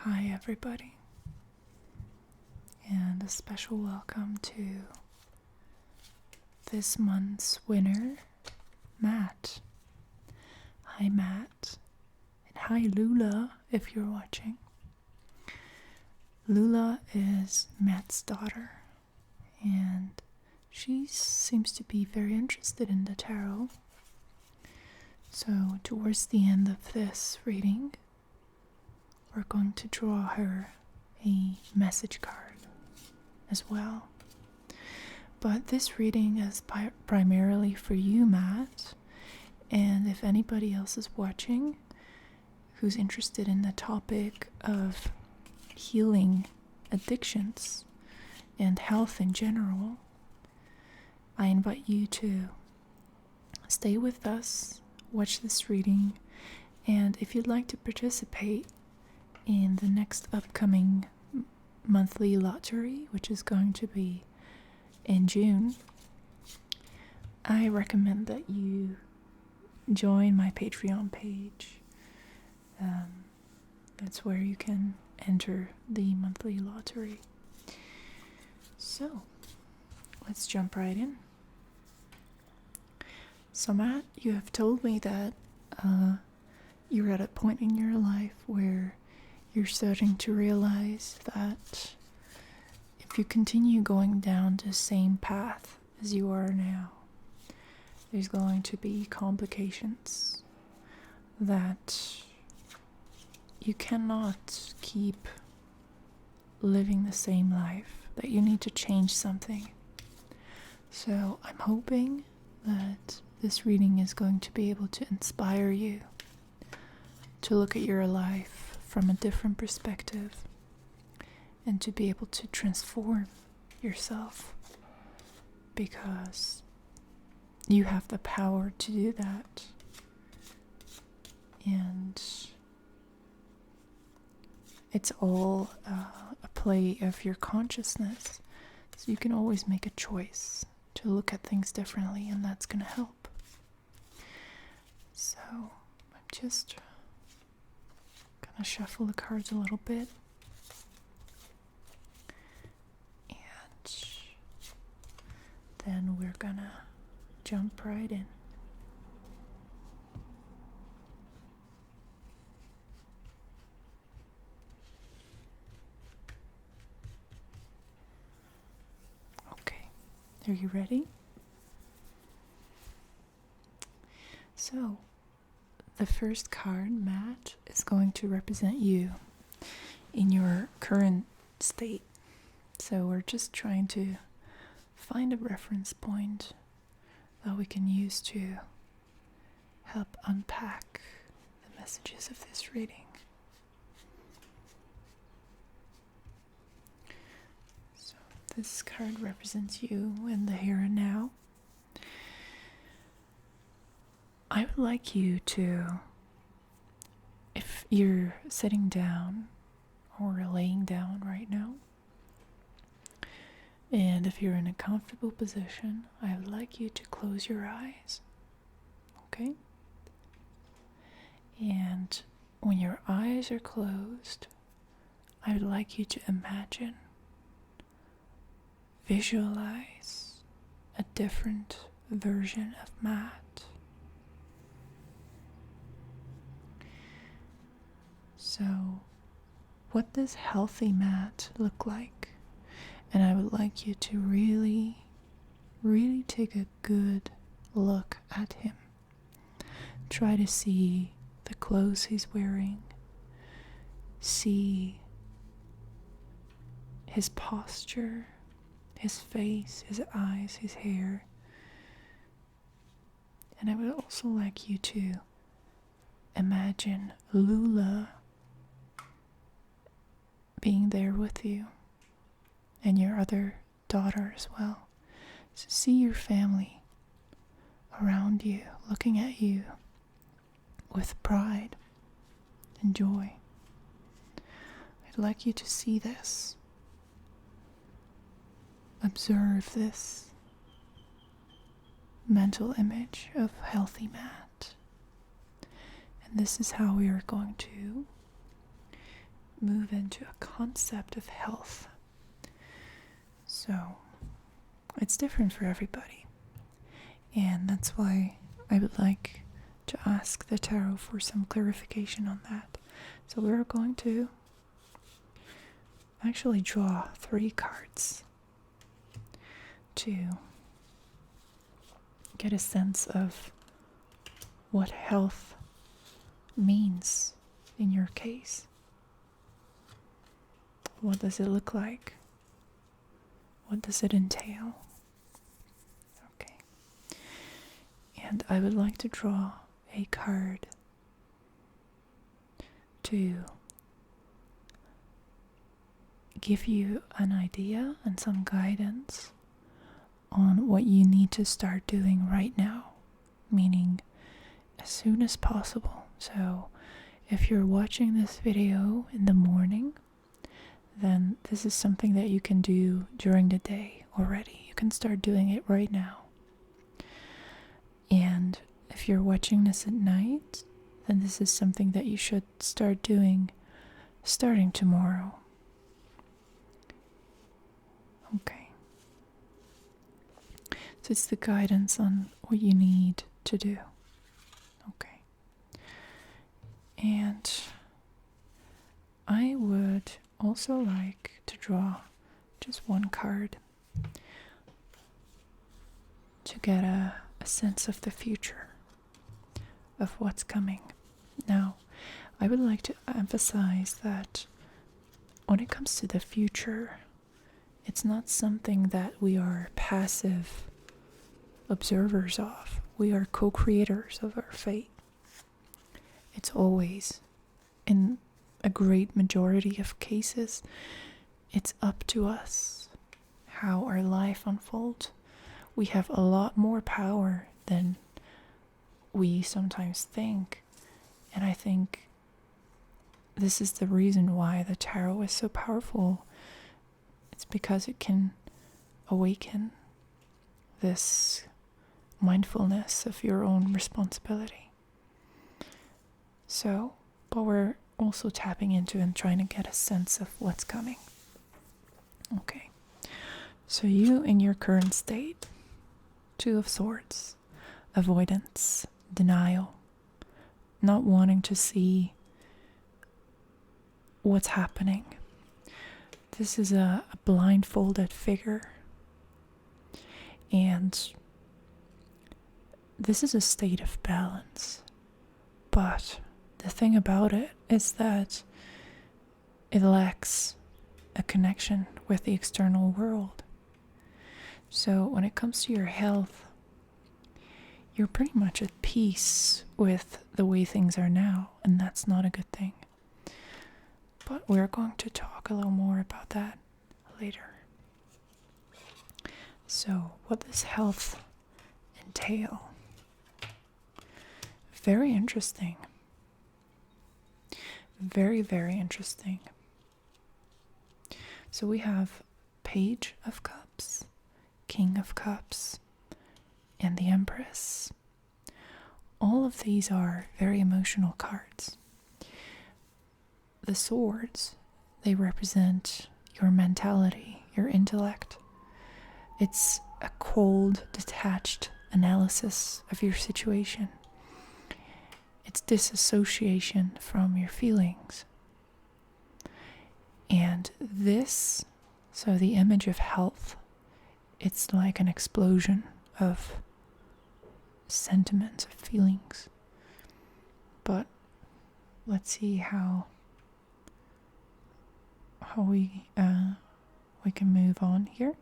Hi, everybody, and a special welcome to this month's winner, Matt. Hi, Matt, and hi, Lula, if you're watching. Lula is Matt's daughter, and she seems to be very interested in the tarot. So, towards the end of this reading, we're going to draw her a message card as well. But this reading is primarily for you, Matt, and if anybody else is watching who's interested in the topic of healing addictions and health in general, I invite you to stay with us, watch this reading, and if you'd like to participate in the next upcoming monthly lottery, which is going to be in June, I recommend that you join my Patreon page. That's where you can enter the monthly lottery. So, let's jump right in. So, Matt, you have told me that you're at a point in your life where you're starting to realize that if you continue going down the same path as you are now, there's going to be complications, that you cannot keep living the same life, that you need to change something. So I'm hoping that this reading is going to be able to inspire you to look at your life from a different perspective and to be able to transform yourself, because you have the power to do that. And it's all a play of your consciousness, so you can always make a choice to look at things differently, and that's going to help. So I'm just gonna shuffle the cards a little bit, and then we're gonna jump right in. Okay, are you ready? So, the first card, Matt, is going to represent you in your current state. So we're just trying to find a reference point that we can use to help unpack the messages of this reading. So this card represents you in the here and now. I would like you to, if you're sitting down or laying down right now, and if you're in a comfortable position, I would like you to close your eyes, okay? And when your eyes are closed, I would like you to imagine, visualize a different version of Matt. So, what does healthy Matt look like? And I would like you to really, really take a good look at him. Try to see the clothes he's wearing. See his posture, his face, his eyes, his hair. And I would also like you to imagine Lula being there with you, and your other daughter as well. So see your family around you, looking at you with pride and joy. I'd like you to see this. Observe this mental image of healthy Matt. And this is how we are going to move into a concept of health. So, it's different for everybody. And that's why I would like to ask the tarot for some clarification on that. So we're going to actually draw 3 cards to get a sense of what health means in your case. What does it look like? What does it entail? Okay. And I would like to draw a card to give you an idea and some guidance on what you need to start doing right now, meaning as soon as possible. So if you're watching this video in the morning, then this is something that you can do during the day already. You can start doing it right now. And if you're watching this at night, then this is something that you should start doing starting tomorrow. Okay. So it's the guidance on what you need to do. Okay. And I would also like to draw just one card to get a sense of the future, of what's coming. Now, I would like to emphasize that when it comes to the future, it's not something that we are passive observers of. We are co-creators of our fate. It's always, in a great majority of cases, it's up to us how our life unfolds. We have a lot more power than we sometimes think. And I think this is the reason why the tarot is so powerful. It's because it can awaken this mindfulness of your own responsibility. So, but we're also tapping into and trying to get a sense of what's coming. Okay. So you in your current state, 2 of Swords, avoidance, denial, not wanting to see what's happening. This is a blindfolded figure. And this is a state of balance. But the thing about it is that it lacks a connection with the external world. So when it comes to your health, you're pretty much at peace with the way things are now, and that's not a good thing. But we're going to talk a little more about that later. So, what does health entail? Very interesting. Very, very interesting. So we have Page of Cups, King of Cups, and the Empress. All of these are very emotional cards. The swords, they represent your mentality, your intellect. It's a cold, detached analysis of your situation. It's disassociation from your feelings. And this, so the image of health, it's like an explosion of sentiments, of feelings. But let's see how we can move on here.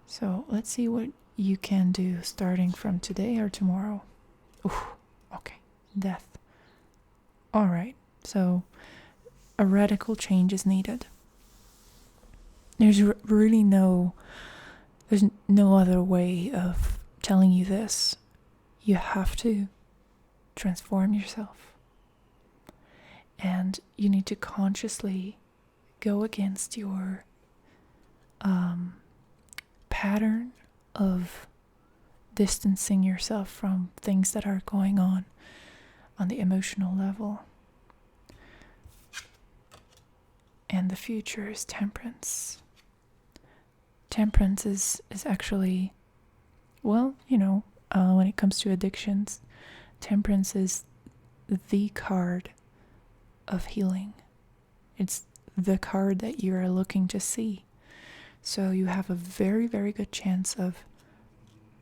So let's see what you can do starting from today or tomorrow. Ooh, okay, death. All right, so a radical change is needed. There's really no other way of telling you this. You have to transform yourself. And you need to consciously go against your pattern of distancing yourself from things that are going on the emotional level. and the future is temperance. Temperance is actually, well, when it comes to addictions, temperance is the card of healing. It's the card that you are looking to see. So you have a very, very good chance of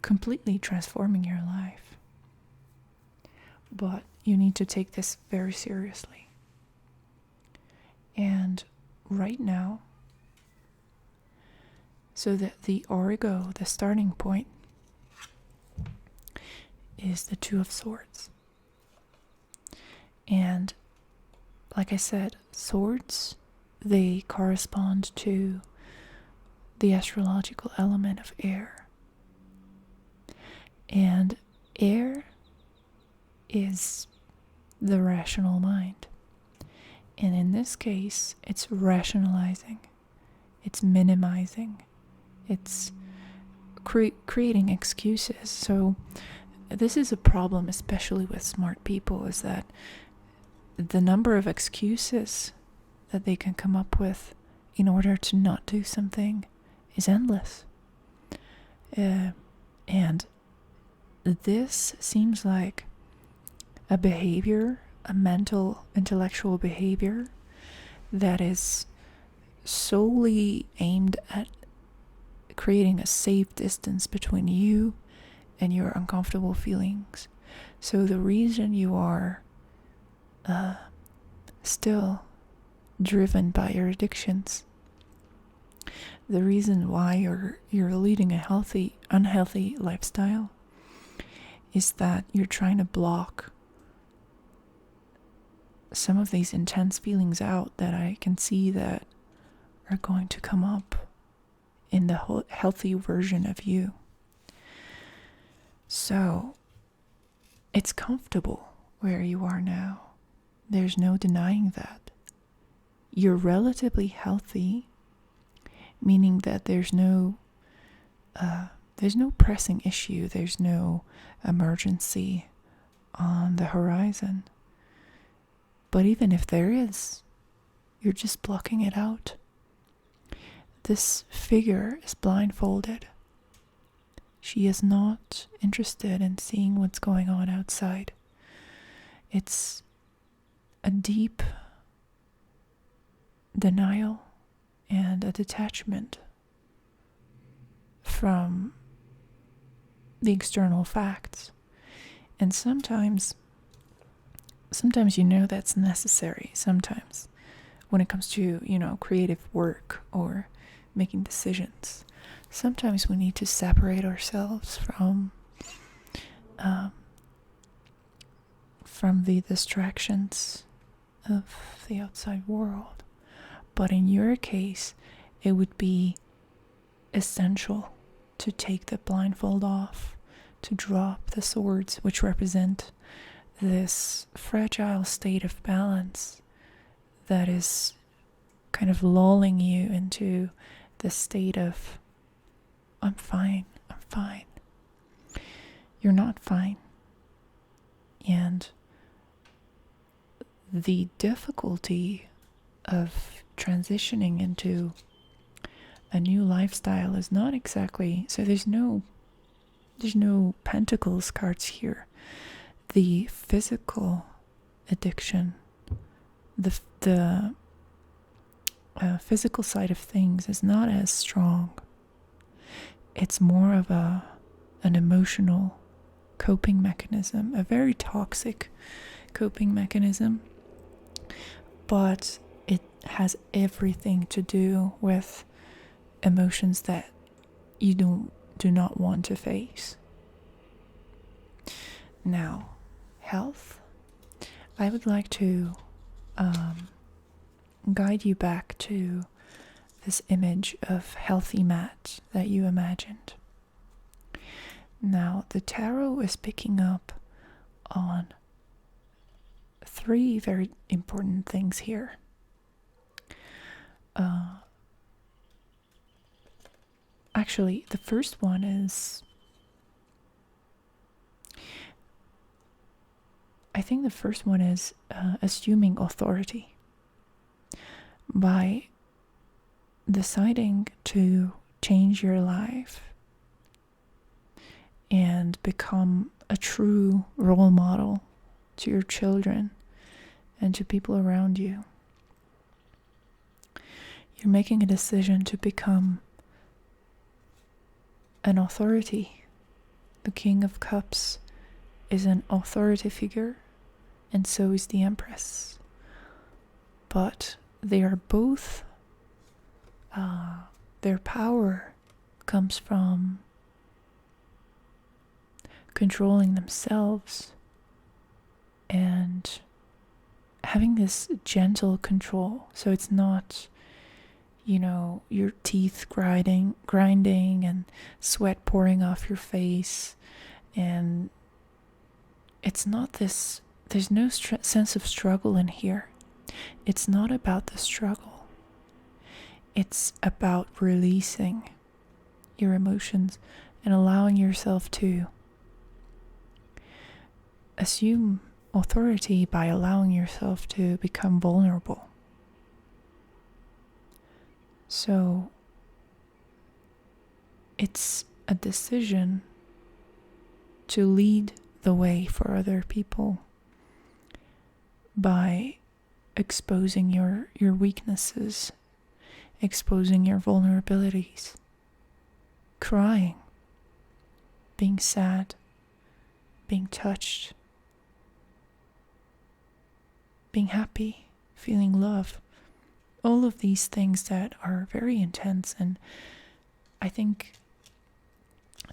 completely transforming your life. But you need to take this very seriously. And right now, so that the origo, the starting point, is the Two of Swords. And like I said, swords, they correspond to the astrological element of air. And air is the rational mind. And in this case, it's rationalizing, it's minimizing, it's creating excuses. So this is a problem, especially with smart people, is that the number of excuses that they can come up with in order to not do something is endless. And this seems like a behavior, a mental, intellectual behavior that is solely aimed at creating a safe distance between you and your uncomfortable feelings. So the reason you are still driven by your addictions, the reason why you're leading a unhealthy lifestyle, is that you're trying to block some of these intense feelings out that I can see that are going to come up in the whole healthy version of you. So it's comfortable where you are now. There's no denying that. You're relatively healthy, meaning that there's no pressing issue, there's no emergency on the horizon. But even if there is, you're just blocking it out. This figure is blindfolded. She is not interested in seeing what's going on outside. It's a deep denial and a detachment from the external facts. And sometimes that's necessary. Sometimes when it comes to, creative work or making decisions, sometimes we need to separate ourselves from the distractions of the outside world. But in your case, it would be essential to take the blindfold off, to drop the swords, which represent this fragile state of balance that is kind of lulling you into the state of, I'm fine. You're not fine. And the difficulty of transitioning into a new lifestyle is not exactly, so there's no pentacles cards here. The physical addiction, the physical side of things is not as strong. It's more of an emotional coping mechanism, a very toxic coping mechanism, but it has everything to do with emotions that you do not want to face. Now, health. I would like to guide you back to this image of healthy mat that you imagined. Now, the tarot is picking up on three very important things here. Actually, the first one is, assuming authority. by deciding to change your life and become a true role model to your children and to people around you. You're making a decision to become an authority. The King of Cups is an authority figure, and so is the Empress. But they are both, their power comes from controlling themselves and having this gentle control. So it's not, your teeth grinding and sweat pouring off your face. And it's not this, there's no sense of struggle in here. It's not about the struggle. It's about releasing your emotions and allowing yourself to assume authority by allowing yourself to become vulnerable. So it's a decision to lead the way for other people by exposing your weaknesses, exposing your vulnerabilities, crying, being sad, being touched, being happy, feeling love. All of these things that are very intense, and I think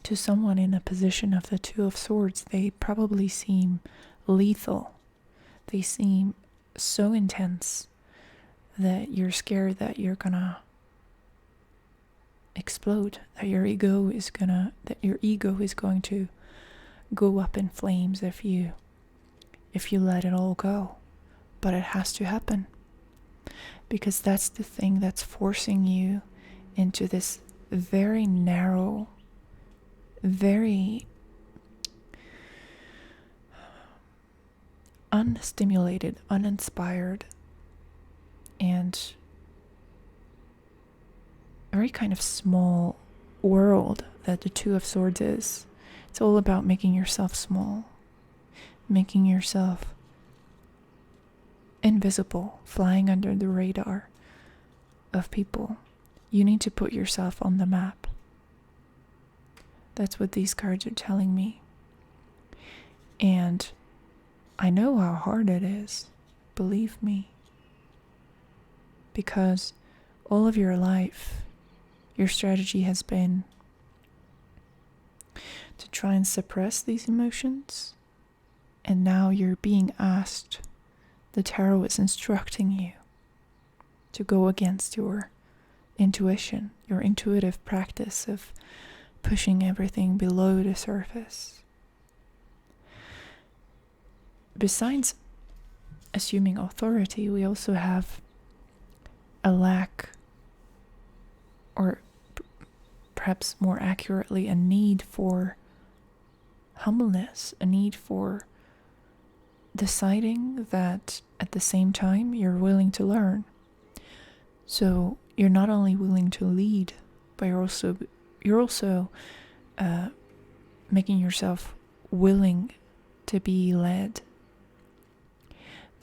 to someone in a position of the Two of Swords, they probably seem lethal. They seem so intense that you're scared that you're gonna explode, that your ego is going to go up in flames if you let it all go. But it has to happen, because that's the thing that's forcing you into this very narrow, very unstimulated, uninspired, and very kind of small world that the Two of Swords is. It's all about making yourself small, making yourself invisible, flying under the radar of people. You need to put yourself on the map. That's what these cards are telling me. And I know how hard it is, believe me. Because all of your life, your strategy has been to try and suppress these emotions. And now you're being asked, the tarot is instructing you to go against your intuition, your intuitive practice of pushing everything below the surface. Besides assuming authority, we also have a lack, or perhaps more accurately, a need for humbleness, a need for deciding that at the same time you're willing to learn. So you're not only willing to lead, but you're also making yourself willing to be led.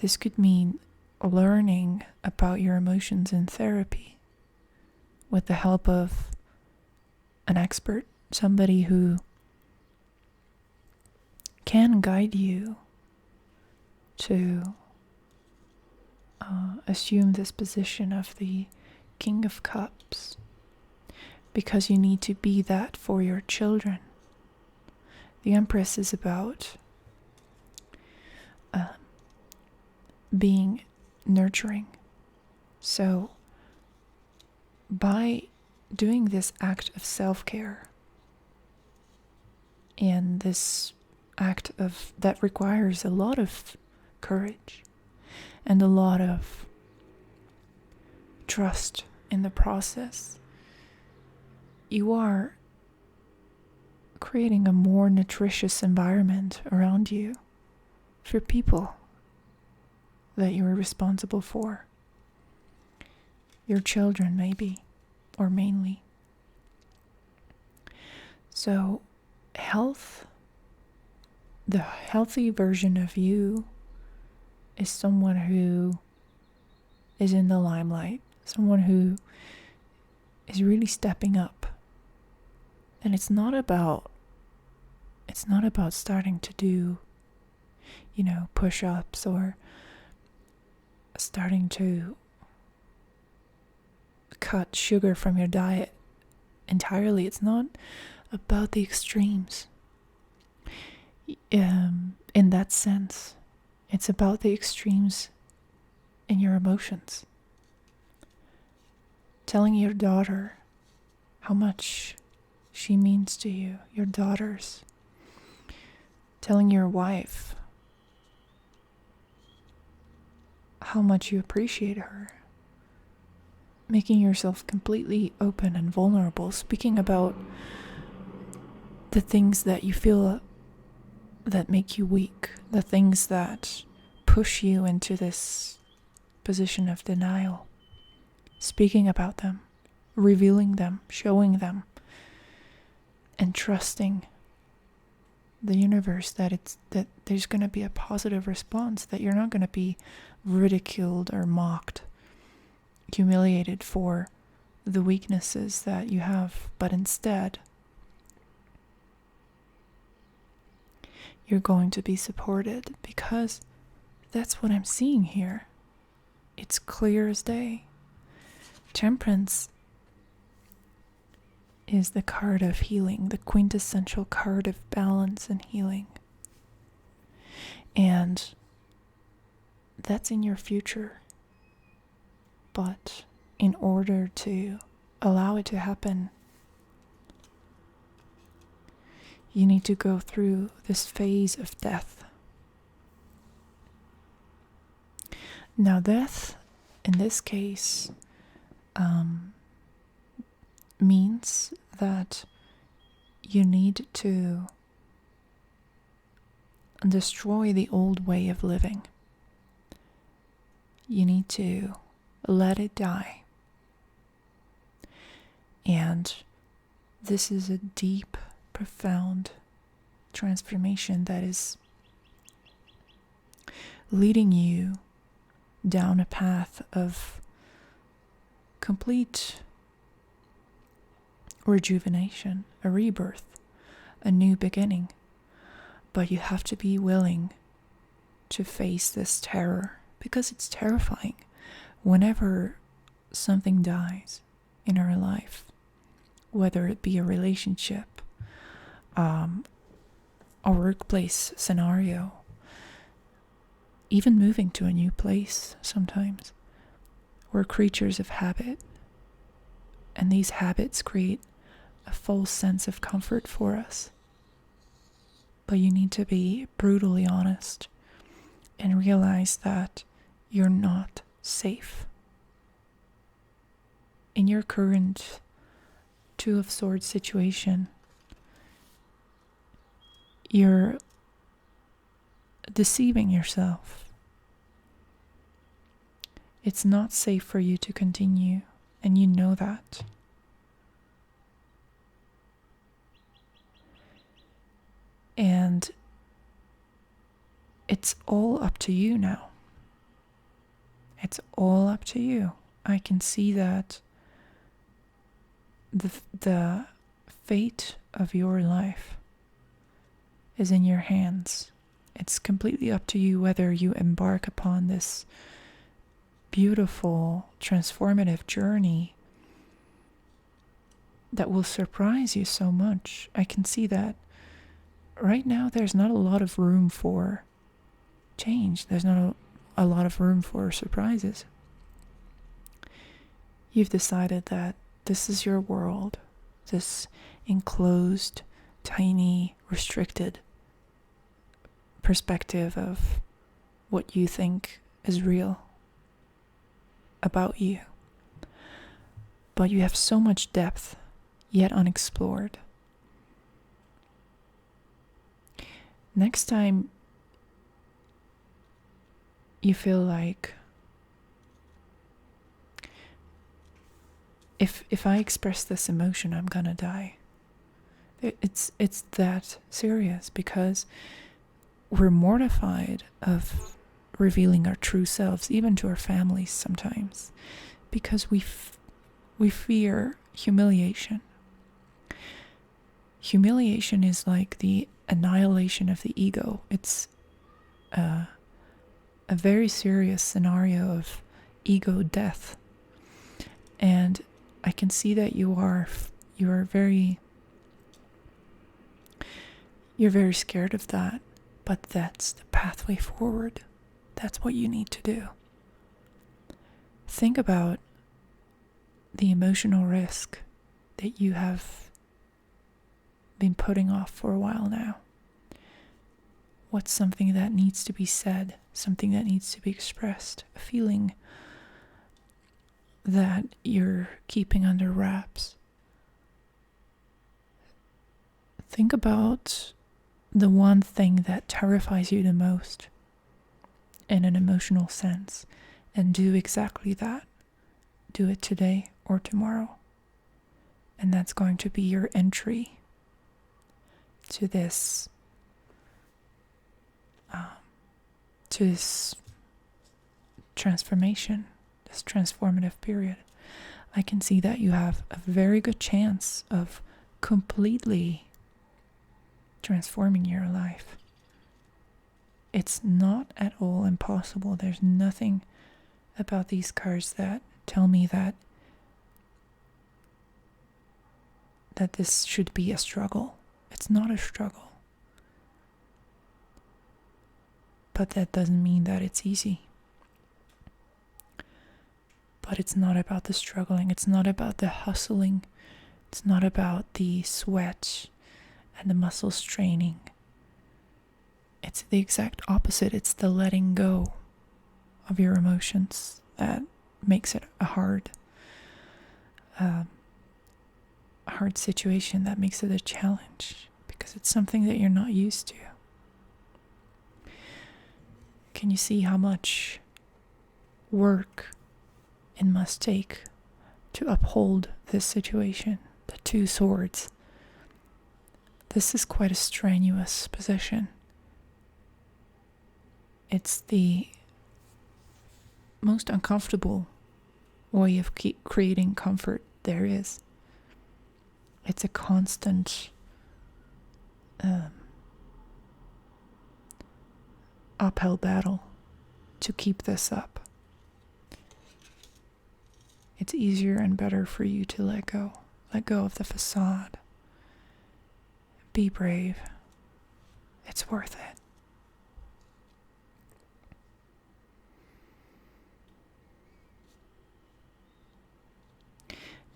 This could mean learning about your emotions in therapy with the help of an expert, somebody who can guide you to assume this position of the King of Cups, because you need to be that for your children. The Empress is about being nurturing. So by doing this act of self-care and this act of that requires a lot of courage and a lot of trust in the process, you are creating a more nutritious environment around you for people that you are responsible for. your children maybe, or mainly. So the healthy version of you is someone who is in the limelight, someone who is really stepping up. And it's not about starting to do, push-ups or starting to cut sugar from your diet entirely. It's not about the extremes. In that sense, it's about the extremes in your emotions. Telling your daughter how much she means to you, your daughters. Telling your wife how much you appreciate her. Making yourself completely open and vulnerable. Speaking about the things that you feel that make you weak. The things that push you into this position of denial. Speaking about them. Revealing them. Showing them. And trusting the universe that there's going to be a positive response, that you're not going to be ridiculed or mocked, humiliated for the weaknesses that you have, but instead you're going to be supported, because that's what I'm seeing here. It's clear as day. Temperance is the card of healing, the quintessential card of balance and healing. And that's in your future. But in order to allow it to happen, you need to go through this phase of death. Now, death, in this case, means that you need to destroy the old way of living. You need to let it die. And this is a deep, profound transformation that is leading you down a path of complete rejuvenation, a rebirth, a new beginning. But you have to be willing to face this terror, because it's terrifying. Whenever something dies in our life, whether it be a relationship, a workplace scenario, even moving to a new place sometimes, we're creatures of habit. And these habits create a false sense of comfort for us. But you need to be brutally honest and realize that you're not safe. In your current Two of Swords situation, you're deceiving yourself. It's not safe for you to continue, and you know that. And it's all up to you now. It's all up to you. I can see that the fate of your life is in your hands. It's completely up to you whether you embark upon this beautiful, transformative journey that will surprise you so much. I can see that right now there's not a lot of room for change. There's not a lot of room for surprises. You've decided that this is your world, this enclosed, tiny, restricted perspective of what you think is real about you. But you have so much depth yet unexplored. Next time you feel like if I express this emotion, I'm gonna die. It's that serious, because we're mortified of revealing our true selves, even to our families sometimes, because we fear humiliation. Humiliation is like the annihilation of the ego. It's a very serious scenario of ego death. And I can see that you're very scared of that, but that's the pathway forward. That's what you need to do. Think about the emotional risk that you have been putting off for a while now. What's something that needs to be said, something that needs to be expressed, a feeling that you're keeping under wraps? Think about the one thing that terrifies you the most in an emotional sense, and do exactly that. Do it today or tomorrow. And that's going to be your entry to this transformation, this transformative period. I can see that you have a very good chance of completely transforming your life. It's not at all impossible. There's nothing about these cards that tell me that this should be a struggle. It's not a struggle. But that doesn't mean that it's easy. But it's not about the struggling. It's not about the hustling. It's not about the sweat and the muscle straining. It's the exact opposite. It's the letting go of your emotions that makes it a hard situation, that makes it a challenge, because it's something that you're not used to. Can you see how much work it must take to uphold this situation? The two swords. This is quite a strenuous position. It's the most uncomfortable way of creating comfort there is. It's a constant uphill battle to keep this up. It's easier and better for you to let go of the facade. Be brave. It's worth it.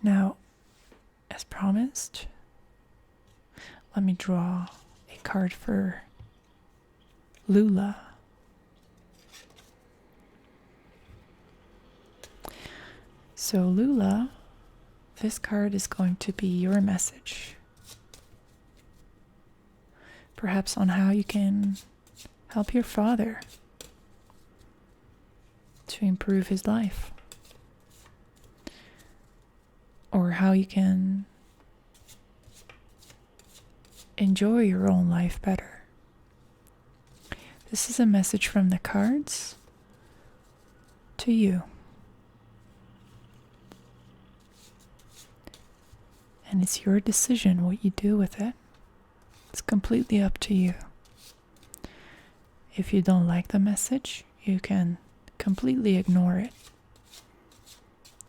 Now, as promised, let me draw a card for Lula. So Lula, this card is going to be your message. Perhaps on how you can help your father to improve his life. Or how you can enjoy your own life better. This is a message from the cards to you. And it's your decision what you do with it. It's completely up to you. If you don't like the message, you can completely ignore it.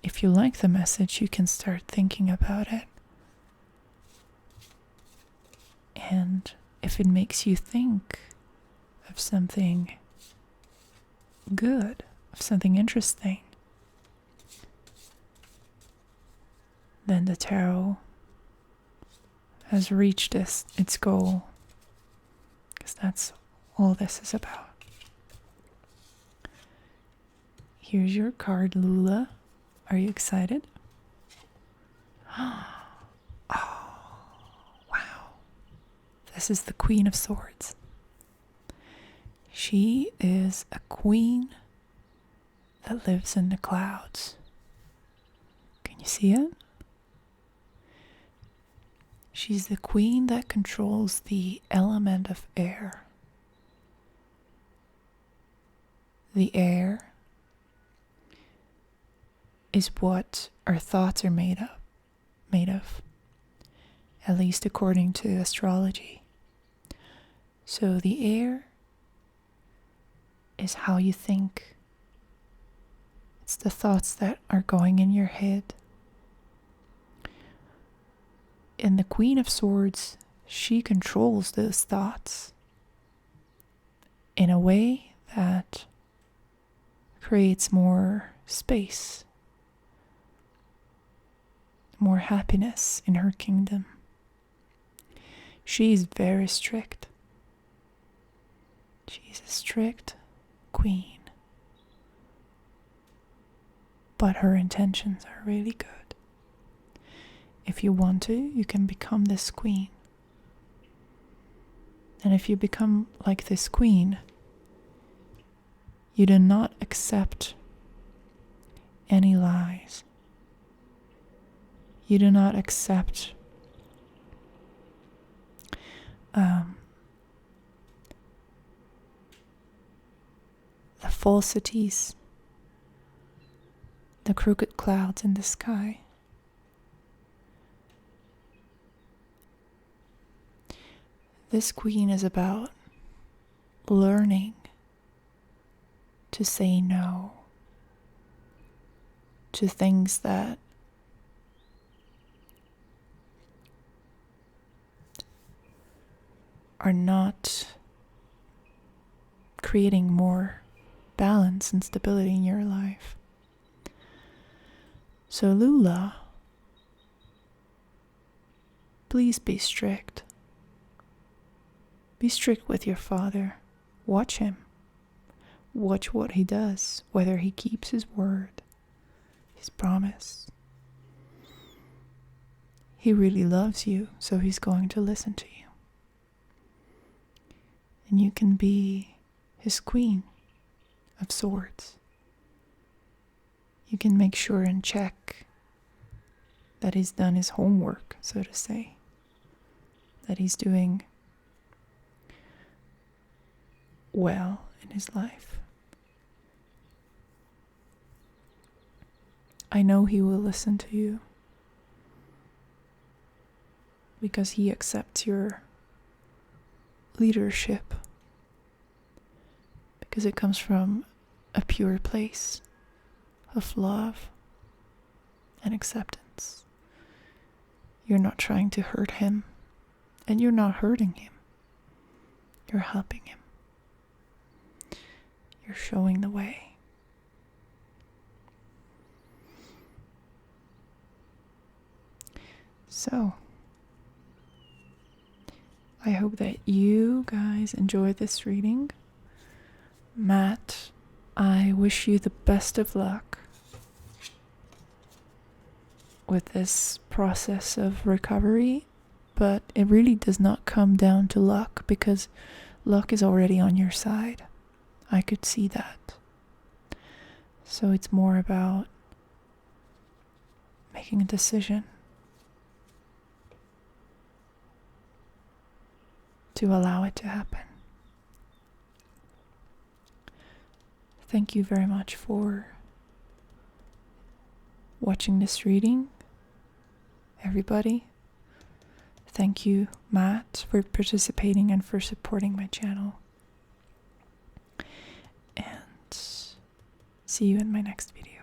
If you like the message, you can start thinking about it. And if it makes you think of something good, of something interesting, then the tarot has reached its goal. Because that's all this is about. Here's your card, Lula. Are you excited? Oh, wow. This is the Queen of Swords. She is a queen that lives in the clouds. Can you see it? She's the queen that controls the element of air. The air is what our thoughts are made of, at least according to astrology. So the air is how you think. It's the thoughts that are going in your head. And the Queen of Swords, she controls those thoughts in a way that creates more space, more happiness in her kingdom. She's very strict. She's a strict queen. But her intentions are really good. If you want to, you can become this queen. And if you become like this queen, you do not accept any lies. You do not accept the falsities, the crooked clouds in the sky. This queen is about learning to say no to things that are not creating more balance and stability in your life. So Lula, please be strict. Be strict with your father. Watch him. Watch what he does, whether he keeps his word, his promise. He really loves you, so he's going to listen to you. And you can be his Queen of Swords. You can make sure and check that he's done his homework, so to say. That he's doing well in his life. I know he will listen to you because he accepts your leadership, because it comes from a pure place of love and acceptance. You're not trying to hurt him, and you're not hurting him. You're helping him. You're showing the way. So, I hope that you guys enjoyed this reading. Matt, I wish you the best of luck with this process of recovery, but it really does not come down to luck, because luck is already on your side. I could see that. So it's more about making a decision to allow it to happen. Thank you very much for watching this reading, everybody. Thank you, Matt, for participating and for supporting my channel. And see you in my next video.